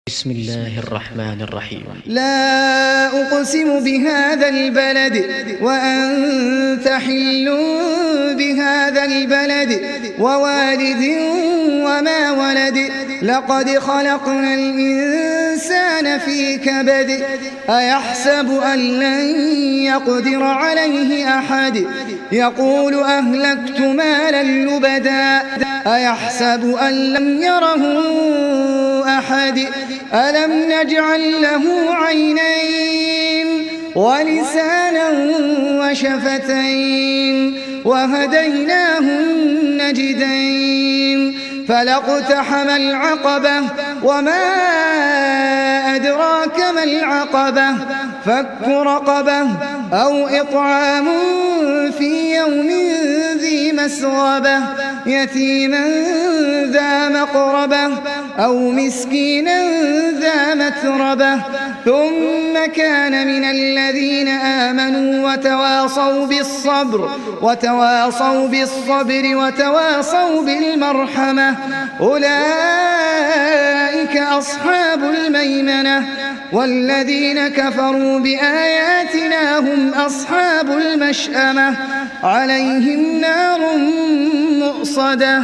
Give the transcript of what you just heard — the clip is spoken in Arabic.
بسم الله الرحمن الرحيم. لا أقسم بهذا البلد وأنت حل بهذا البلد ووالد وما ولد لقد خلقنا الإنسان في كبد أيحسب أن لن يقدر عليه أحد يقول أهلكت مالا لبدا أيحسب أن لم يره أحد ألم نجعل له عينين ولسانا وشفتين وهديناه النجدين فلاقتحم العقبة وما أدراك ما العقبة فك رقبة أو إطعام في يوم ذي مسغبة يتيما ذا مقربة أو مسكينا ذا متربة ثم كان من الذين آمنوا وتواصوا بالصبر وتواصوا بالمرحمة أولئك أصحاب الميمنة والذين كفروا بآياتنا هم أصحاب المشأمة عليهم نار مؤصدة